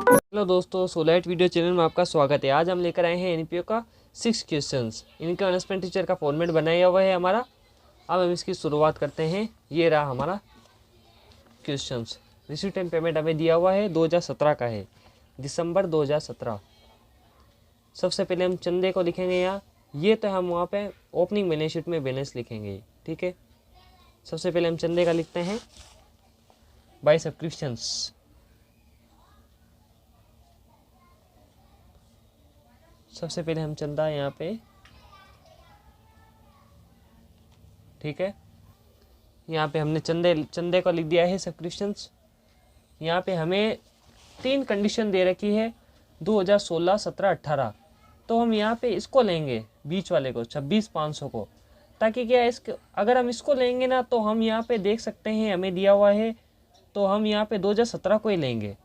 Hello दोस्तों, सोलाइट video channel में आपका स्वागत है। आज हम लेकर आए हैं एनपीओ का 6 क्वेश्चंस। इनका अनस्पेंड टीचर का फॉर्मेट बनाया हुआ है हमारा। अब हम इसकी शुरुआत करते हैं। ये रहा हमारा क्वेश्चंस। रिसीट एंड पेमेंट हमें दिया हुआ है 2017 का है, दिसंबर 2017। सबसे पहले हम चंदे को लिखेंगे यहाँ। ये तो हम वहाँ पे ओपनिंग बैलेंस शीट में बैलेंस लिखेंगे, ठीक है। सबसे पहले हम चंदे का लिखते हैं बाय सब्सक्रिप्शंस। सबसे पहले हम चंदा यहाँ पे, ठीक है। यहाँ पे हमने चंदे को लिख दिया है सब्सक्रिप्शंस। यहाँ पे हमें 3 कंडीशन दे रखी है 2016, 17, 18। तो हम यहाँ पे इसको लेंगे, बीच वाले को 26,500 को, ताकि क्या इसके अगर हम इसको लेंगे ना तो हम यहाँ पे देख सकते हैं हमें दिया हुआ है, तो हम यहाँ पे 2017 को ही लेंगे।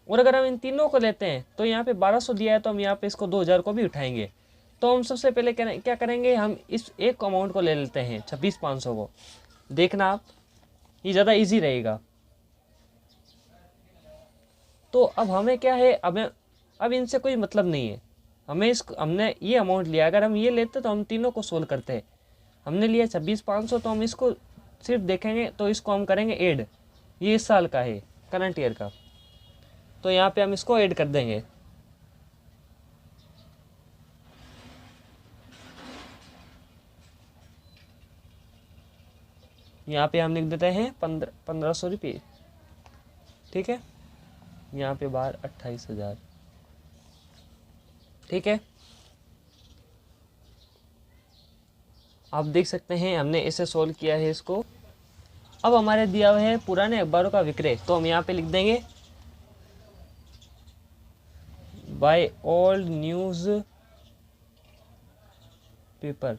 और अगर हम इन तीनों को लेते हैं तो यहाँ पे 1200 दिया है, तो हम यहाँ पे इसको 2000 को भी उठाएंगे। तो हम सबसे पहले क्या करेंगे, हम इस एक अमाउंट को ले लेते हैं 26,500 को। देखना आप, ये ज़्यादा इजी रहेगा। तो अब हमें क्या है, अब इनसे कोई मतलब नहीं है। हमने ये अमाउंट लिया, अगर हम ये लेते तो हम तीनों को सोल्व करते हैं। हमने लिया 26,500, तो हम इसको सिर्फ देखेंगे, तो इसको हम करेंगे ऐड। ये इस साल का है, करंट ईयर का, तो यहाँ पे हम इसको ऐड कर देंगे। यहाँ पे हम लिख देते हैं 1500 रुपये, ठीक है। यहाँ पे बाहर 28,000, ठीक है। आप देख सकते हैं हमने इसे सोल्व किया है इसको। अब हमारे दिया हुआ है पुराने अखबारों का विक्रय, तो हम यहाँ पे लिख देंगे बाय ओल्ड न्यूज़ पेपर।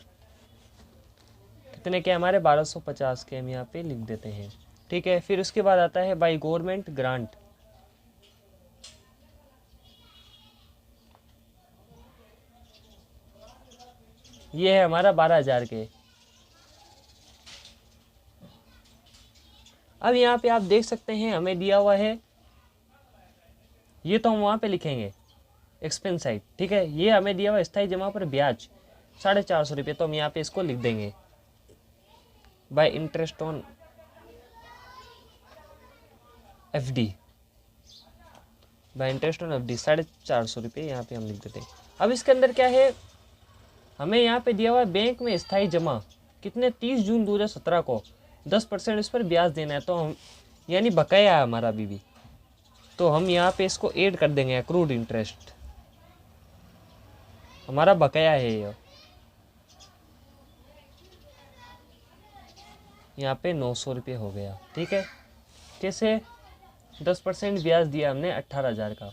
कितने के हमारे 1250 के, हम यहाँ पे लिख देते हैं, ठीक है। फिर उसके बाद आता है बाय गवर्नमेंट ग्रांट। ये है हमारा 12,000 के। अब यहाँ पे आप देख सकते हैं हमें दिया हुआ है, ये तो हम वहाँ पे लिखेंगे एक्सपेंस साइड, ठीक है। ये हमें दिया हुआ स्थायी जमा पर ब्याज 450 रुपये, तो हम यहाँ पे इसको लिख देंगे bye interest on FD. Bye interest on FD 450 रुपये यहाँ पे हम लिख देते हैं। अब इसके अंदर क्या है, हमें यहाँ पे दिया हुआ है बैंक में स्थायी जमा कितने, 30 जून 2017 को 10% इस पर ब्याज देना है। तो हम यानी बकाया है हमारा अभी भी, तो हम यहाँ पे इसको ऐड कर देंगे। अक्रूड इंटरेस्ट हमारा बकाया है ये, यहाँ पे 900 रुपये हो गया, ठीक है। कैसे, 10% ब्याज दिया हमने 18,000 का।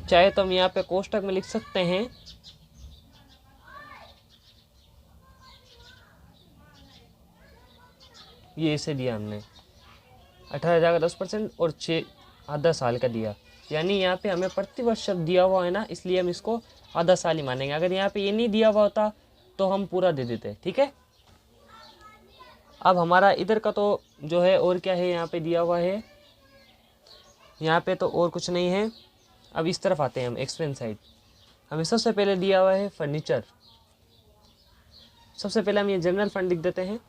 चाहे तो हम यहाँ पे कोष्टक में लिख सकते हैं ये इसे दिया हमने 18,000 का 10% और 6 आधा साल का दिया, यानी यहाँ पे हमें प्रतिवर्ष शब्द दिया हुआ है ना, इसलिए हम इसको आधा साल ही मानेंगे। अगर यहाँ पे ये नहीं दिया हुआ होता तो हम पूरा दे देते, ठीक है। अब हमारा इधर का तो जो है, और क्या है यहाँ पे दिया हुआ है, यहाँ पे तो और कुछ नहीं है। अब इस तरफ आते हैं हम एक्सपेंस साइड। हमें सबसे पहले दिया हुआ है फर्नीचर। सबसे पहले हम ये जनरल फंड लिख देते हैं,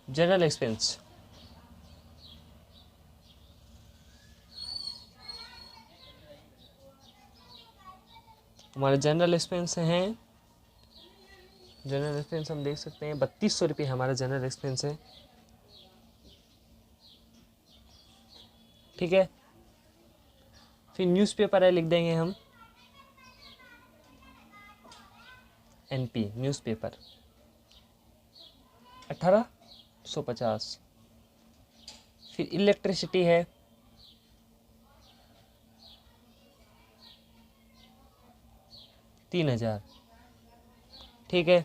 जनरल एक्सपेंस। हमारे जनरल एक्सपेंस हैं, जनरल एक्सपेंस हम देख सकते हैं 3200 रुपये हमारा जनरल एक्सपेंस है, ठीक है। फिर न्यूज़पेपर है, लिख देंगे हम एनपी न्यूज़पेपर 1850। फिर इलेक्ट्रिसिटी है 3,000, ठीक है।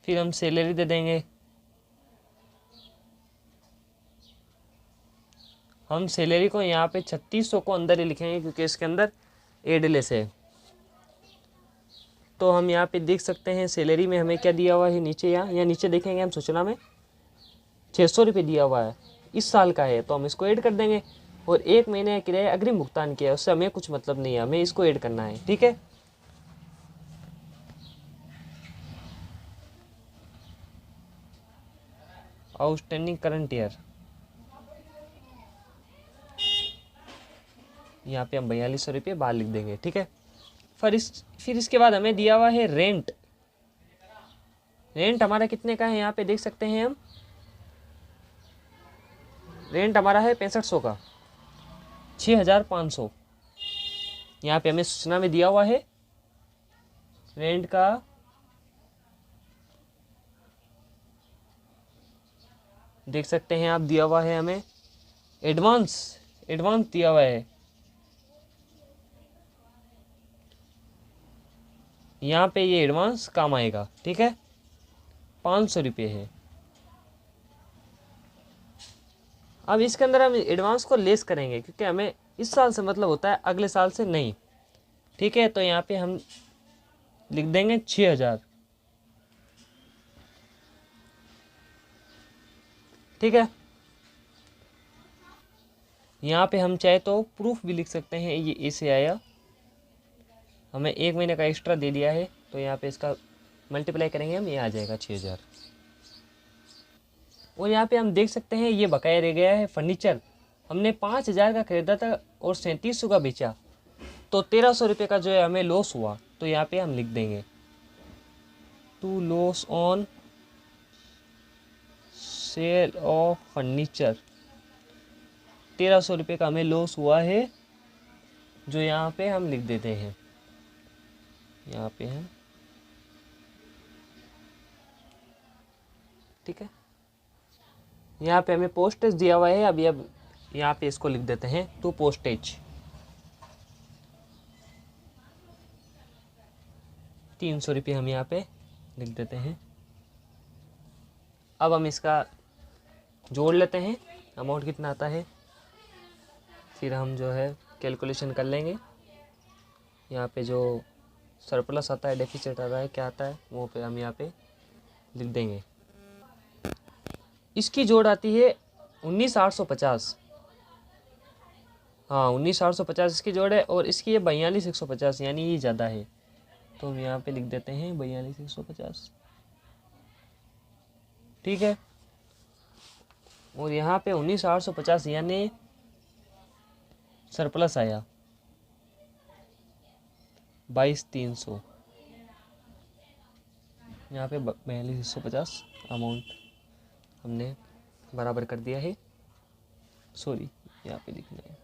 फिर हम सैलरी दे देंगे, हम सैलरी को यहाँ पे 3600 को अंदर ही लिखेंगे क्योंकि इसके अंदर एडलेस है। तो हम यहाँ पे देख सकते हैं सैलरी में हमें क्या दिया हुआ है, नीचे यहाँ नीचे देखेंगे हम सूचना में 600 रुपये दिया हुआ है, इस साल का है, तो हम इसको ऐड कर देंगे। और 1 महीने का किराया अग्रिम भुगतान किया है, उससे हमें कुछ मतलब नहीं है, हमें इसको ऐड करना है। ठीक है, आउटस्टैंडिंग करंट ईयर, यहाँ पे हम 4200 रुपये बाहर लिख देंगे। ठीक है, फिर इसके बाद हमें दिया हुआ है रेंट। रेंट हमारा कितने का है, यहाँ पे देख सकते हैं हम, रेंट हमारा है 6500 का, 6500। यहाँ पे हमें सूचना में दिया हुआ है रेंट का देख सकते हैं आप, दिया हुआ है हमें एडवांस दिया हुआ है। यहाँ पे ये एडवांस काम आएगा। ठीक है, 500 रुपये है। अब इसके अंदर हम एडवांस को लेस करेंगे, क्योंकि हमें इस साल से मतलब होता है, अगले साल से नहीं। ठीक है, तो यहाँ पे हम लिख देंगे 6000। ठीक है, यहाँ पे हम चाहे तो प्रूफ भी लिख सकते हैं, ये ऐसे आया, हमें 1 महीने का एक्स्ट्रा दे दिया है, तो यहाँ पे इसका मल्टीप्लाई करेंगे हम, ये आ जाएगा 6000। और यहाँ पे हम देख सकते हैं ये बकाया रह गया है फर्नीचर। हमने 5000 का खरीदा था और 3700 का बेचा, तो 1300 रुपये का जो है हमें लॉस हुआ। तो यहाँ पे हम लिख देंगे to loss on sale of furniture, 1300 रुपये का हमें लॉस हुआ है, जो यहाँ पे हम लिख देते हैं। यहाँ पे हम, ठीक है, यहाँ पे हमें पोस्टेज दिया हुआ है। अभी अब यहाँ पे इसको लिख देते हैं टू पोस्टेज, 300 रुपये हम यहाँ पे लिख देते हैं। अब हम इसका जोड़ लेते हैं, अमाउंट कितना आता है, फिर हम जो है कैलकुलेशन कर लेंगे। यहाँ पे जो सरप्लस आता है, डेफिसिट आता है, क्या आता है, वो पे हम यहाँ पे लिख देंगे। इसकी जोड़ आती है 19850, हाँ 19850 इसकी जोड़ है, और इसकी ये 42150, यानी ये ज़्यादा है, तो हम यहाँ पे लिख देते हैं 42150। ठीक है, और यहाँ पे 19850 यानी सरप्लस आया 22300, यहाँ पे 42150 अमाउंट हमने बराबर कर दिया है। सॉरी, यहाँ पे लिखना है,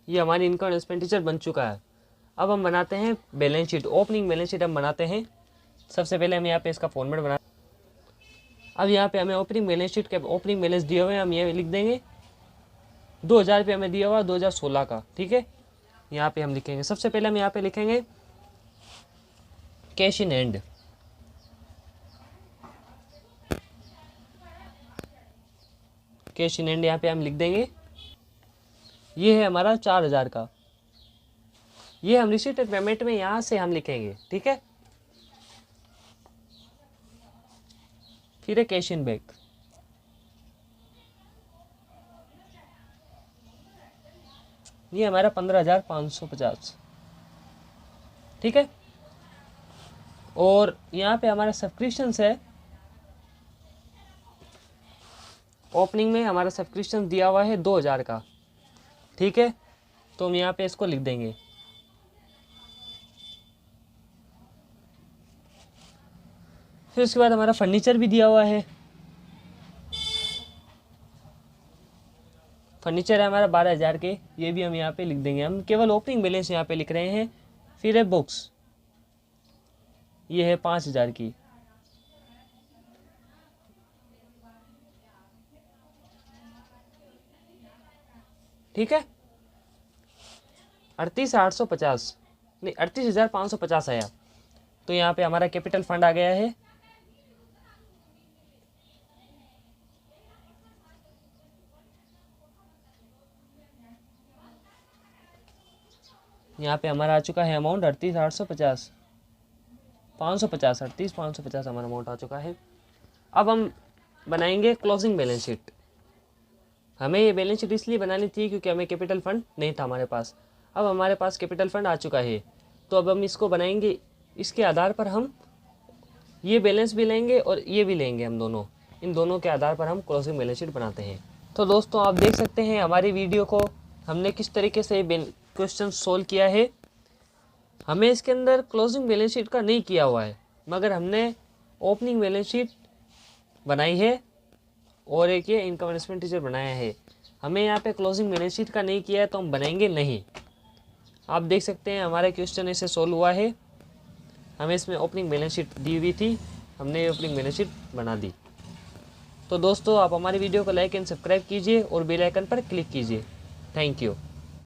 ये हमारी इनकम एक्सपेंडिचर बन चुका है। अब हम बनाते हैं balance sheet, opening balance sheet हम बनाते हैं। सबसे पहले हम यहाँ पे इसका फॉर्मेट बना, अब यहाँ पे हमें ओपनिंग बैलेंस शीट के ओपनिंग बैलेंस दिए हुए हैं, हम ये लिख देंगे 2000 रुपये हमें दिया हुआ 2016 का। ठीक है, यहाँ पे हम लिखेंगे, सबसे पहले हम यहाँ पे लिखेंगे cash in hand, cash in hand यहाँ पे हम लिख देंगे, ये है हमारा 4000 का, ये हम रिसीट पेमेंट में यहाँ से हम लिखेंगे। ठीक है, फिर है कैश इन बैंक, ये हमारा 15550। ठीक है, और यहाँ पे हमारा सब्सक्रिप्शंस है, ओपनिंग में हमारा सब्सक्रिप्शन दिया हुआ है 2000 का। ठीक है, तो हम यहाँ पे इसको लिख देंगे। फिर उसके बाद हमारा फर्नीचर भी दिया हुआ है, फर्नीचर है हमारा 12000 के, ये भी हम यहाँ पे लिख देंगे। हम केवल ओपनिंग बैलेंस यहाँ पे लिख रहे हैं। फिर है बुक्स, ये है 5000 की, ठीक है, 38850 नहीं 38550 आया, तो यहाँ पे हमारा कैपिटल फंड आ गया है। यहाँ पे हमारा आ चुका है अमाउंट 38850, 550, 38550 हमारा अमाउंट आ चुका है। अब हम बनाएंगे क्लोजिंग बैलेंस शीट। हमें ये बैलेंस शीट इसलिए बनानी थी क्योंकि हमें कैपिटल फंड नहीं था हमारे पास। अब हमारे पास कैपिटल फंड आ चुका है, तो अब हम इसको बनाएंगे। इसके आधार पर हम ये बैलेंस भी लेंगे और ये भी लेंगे, हम दोनों, इन दोनों के आधार पर हम क्लोजिंग बैलेंस शीट बनाते हैं। तो दोस्तों आप देख सकते हैं हमारी वीडियो को हमने किस तरीके से क्वेश्चन सोल्व किया है। हमें इसके अंदर क्लोजिंग बैलेंस शीट का नहीं किया हुआ है, मगर हमने ओपनिंग बैलेंस शीट बनाई है और एक ये इनकम एंड एक्सपेंडिचर बनाया है। हमें यहाँ पे क्लोजिंग बैलेंस शीट का नहीं किया है तो हम बनाएंगे नहीं। आप देख सकते हैं हमारा क्वेश्चन ऐसे सोल्व हुआ है। हमें इसमें ओपनिंग बैलेंस शीट दी हुई थी, हमने ओपनिंग बैलेंस शीट बना दी। तो दोस्तों आप हमारी वीडियो को लाइक एंड सब्सक्राइब कीजिए और बेल आइकन पर क्लिक कीजिए। Thank you.